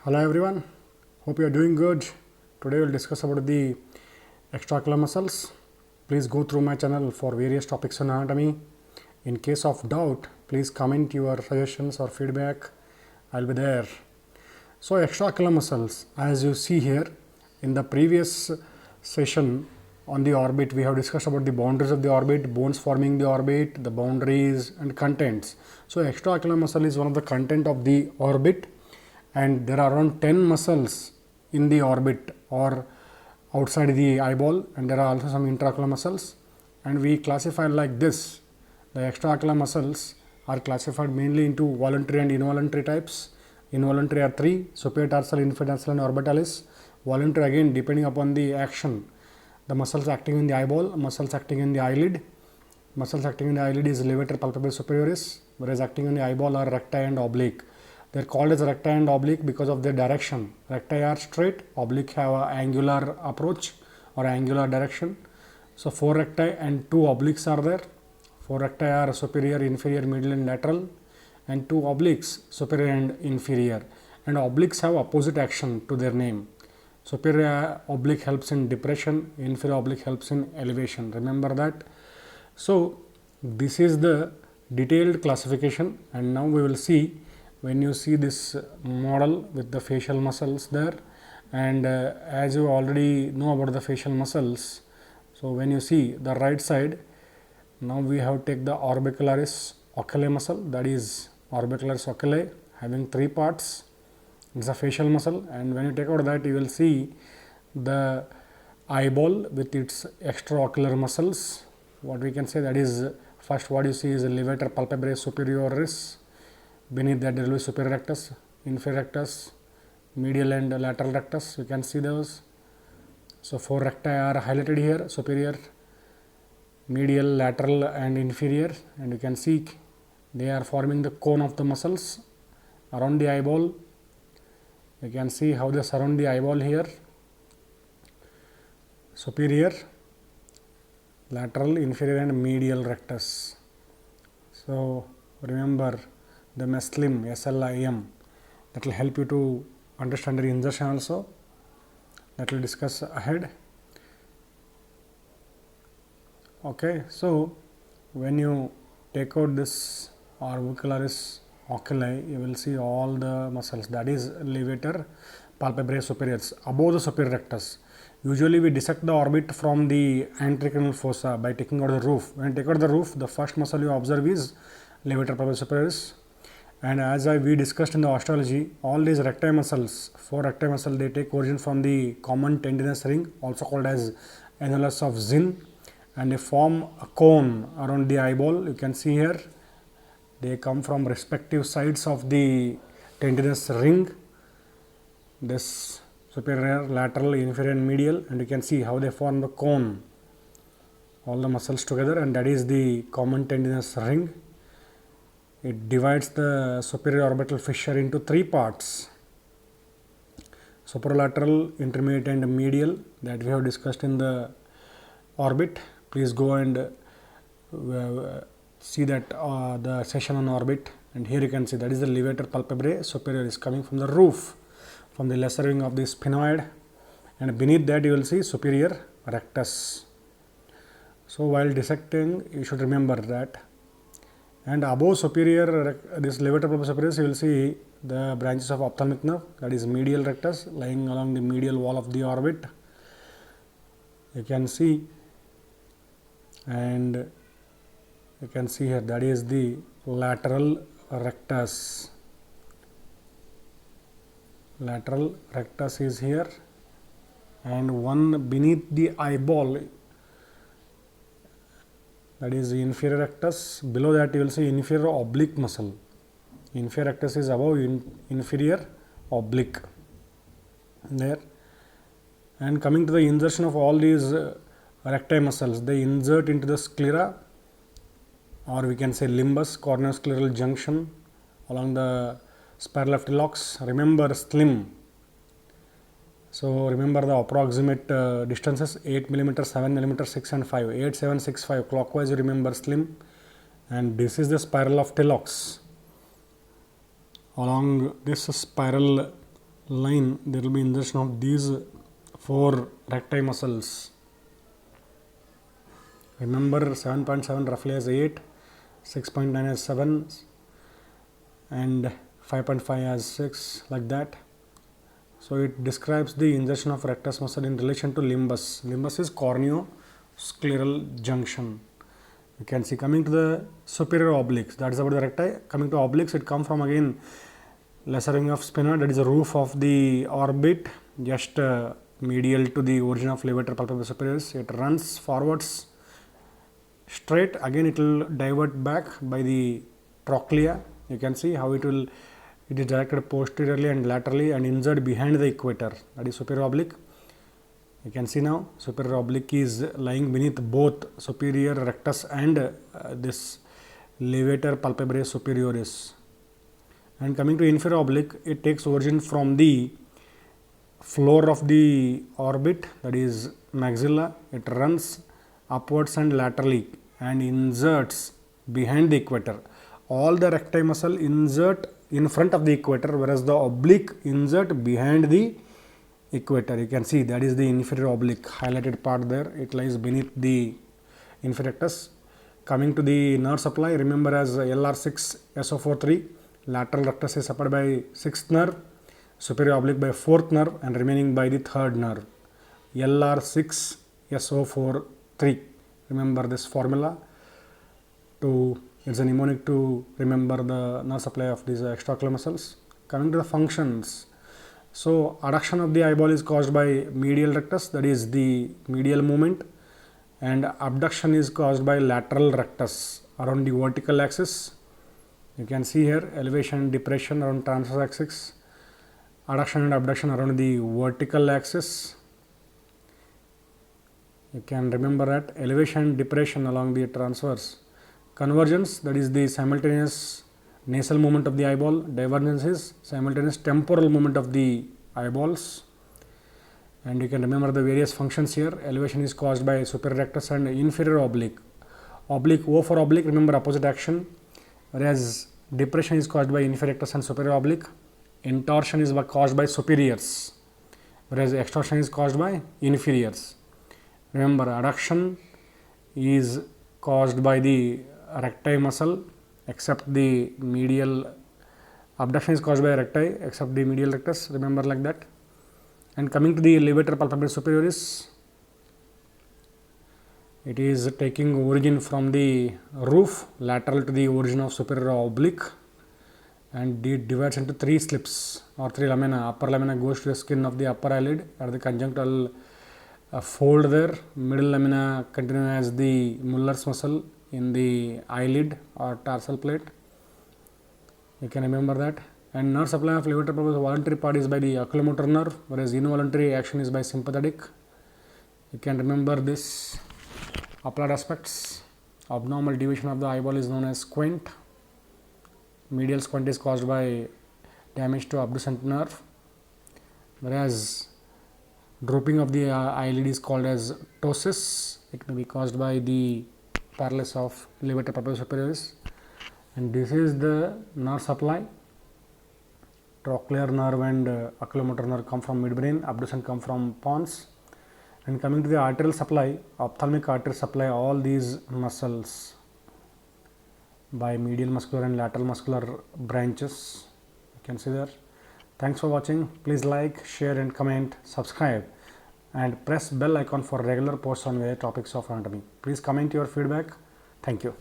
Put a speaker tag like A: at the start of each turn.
A: Hello everyone, hope you are doing good. Today we'll discuss about the extraocular muscles. Please go through my channel for various topics on anatomy. In case of doubt, please comment your suggestions or feedback. I'll be there. So extraocular muscles, as you see here in the previous session on the orbit, we have discussed about the boundaries of the orbit, bones forming the orbit, the boundaries and contents. So extraocular muscle is one of the content of the orbit, and there are around 10 muscles in the orbit or outside the eyeball, and there are also some intraocular muscles, and we classify like this. The extraocular muscles are classified mainly into voluntary and involuntary types. Involuntary are three: superior tarsal, inferior tarsal and orbitalis. Voluntary, again depending upon the action, the muscles acting in the eyeball, muscles acting in the eyelid. Muscles acting in the eyelid is levator, palpebral, superioris, whereas acting in the eyeball are recti and oblique. They are called as recti and oblique because of their direction. Recti are straight, oblique have an angular approach or angular direction. So 4 recti and 2 obliques are there. 4 recti are superior, inferior, medial and lateral, and 2 obliques superior and inferior. And obliques have opposite action to their name. Superior oblique helps in depression, inferior oblique helps in elevation. Remember that. So this is the detailed classification, and now we will see, when you see this model with the facial muscles there, and as you already know about the facial muscles, so when you see the right side, now we have take the orbicularis oculi muscle, that is orbicularis oculi having 3 parts. It's a facial muscle, and when you take out that, you will see the eyeball with its extraocular muscles. What we can say, that is, first what you see is a levator palpebrae superioris. Beneath that there will be superior rectus, inferior rectus, medial and lateral rectus. You can see those. So 4 recti are highlighted here: superior, medial, lateral and inferior, and you can see they are forming the cone of the muscles around the eyeball. You can see how they surround the eyeball here: superior, lateral, inferior and medial rectus. So remember the SLIM, SLIM, that will help you to understand the insertion also, that will discuss ahead. Okay, so when you take out this orbicularis oculi, you will see all the muscles, that is levator palpebrae superioris above the superior rectus. Usually we dissect the orbit from the anterocranial fossa by taking out the roof. When you take out the roof, the first muscle you observe is levator palpebrae superioris. And as we discussed in the osteology, all these recti muscles, 4 recti muscles, they take origin from the common tendinous ring, also called as annulus of Zinn, and they form a cone around the eyeball. You can see here, they come from respective sides of the tendinous ring, this superior, lateral, inferior and medial, and you can see how they form the cone, all the muscles together, and that is the common tendinous ring. It divides the superior orbital fissure into 3 parts: superolateral, intermediate and medial, that we have discussed in the orbit. Please go and see that the session on orbit, and here you can see that is the levator palpebrae superioris coming from the roof, from the lesser wing of the sphenoid, and beneath that you will see superior rectus. So while dissecting, you should remember that. And above superior, this levator palpebrae superioris, you will see the branches of ophthalmic nerve, that is medial rectus, lying along the medial wall of the orbit. You can see, and you can see here, that is the lateral rectus. Lateral rectus is here, and one beneath the eyeball, that is the inferior rectus. Below that you will see inferior oblique muscle. Inferior rectus is above inferior oblique there. And coming to the insertion of all these recti muscles, they insert into the sclera, or we can say limbus, corneoscleral junction, along the spiral of Tilloch's. Remember SLIM. So remember the approximate distances: 8 mm, 7 mm, 6 and 5. 8, 7, 6, 5 clockwise, you remember SLIM. And this is the spiral of Tilloch's. Along this spiral line, there will be insertion of these 4 recti muscles. Remember 7.7 roughly as 8, 6.9 as 7, and 5.5 as 6, like that. So it describes the insertion of rectus muscle in relation to limbus. Limbus is corneoscleral junction. You can see coming to the superior obliques, that is about the recti. Coming to obliques, it comes from again lesser wing of sphenoid, that is the roof of the orbit, just medial to the origin of levator palpebrae superioris. It runs forwards straight, again it will divert back by the trochlea. You can see how it is directed posteriorly and laterally and insert behind the equator, that is superior oblique. You can see now superior oblique is lying beneath both superior rectus and this levator palpebrae superioris. And coming to inferior oblique, it takes origin from the floor of the orbit, that is maxilla. It runs upwards and laterally and inserts behind the equator. All the recti muscle insert in front of the equator, whereas the oblique insert behind the equator. You can see that is the inferior oblique, highlighted part there. It lies beneath the inferior rectus. Coming to the nerve supply, remember as LR6 SO43, lateral rectus is supported by 6th nerve, superior oblique by 4th nerve, and remaining by the 3rd nerve. LR6 SO43. Remember this formula. It's a mnemonic to remember the nerve supply of these extraocular muscles. Coming to the functions. So adduction of the eyeball is caused by medial rectus, that is the medial movement, and abduction is caused by lateral rectus around the vertical axis. You can see here elevation and depression around transverse axis, adduction and abduction around the vertical axis. You can remember that elevation and depression along the transverse. Convergence, that is the simultaneous nasal movement of the eyeball. Divergence is simultaneous temporal movement of the eyeballs. And you can remember the various functions here. Elevation is caused by superior rectus and inferior oblique. Oblique, O for oblique, remember opposite action. Whereas depression is caused by inferior rectus and superior oblique. Intorsion is caused by superiors, whereas extorsion is caused by inferiors. Remember, adduction is caused by the recti muscle except the medial, abduction is caused by recti except the medial rectus, remember like that. And coming to the levator palpebrae superioris, it is taking origin from the roof lateral to the origin of superior oblique, and it divides into 3 slips or 3 lamina. Upper lamina goes to the skin of the upper eyelid at the conjunctival fold there. Middle lamina continue as the Muller's muscle in the eyelid or tarsal plate. You can remember that. And nerve supply of levator palpebrae voluntary part is by the oculomotor nerve, whereas involuntary action is by sympathetic. You can remember this. Applied aspects. Abnormal deviation of the eyeball is known as squint. Medial squint is caused by damage to abducent nerve, whereas drooping of the eyelid is called as ptosis. It may be caused by the paralysis of levator palpebrae superioris. And this is the nerve supply. Trochlear nerve and oculomotor nerve come from midbrain, abducent come from pons. And coming to the arterial supply, ophthalmic artery supply all these muscles by medial muscular and lateral muscular branches. You can see there. Thanks for watching. Please like, share and comment, subscribe and press bell icon for regular posts on various topics of anatomy. Please comment your feedback. Thank you.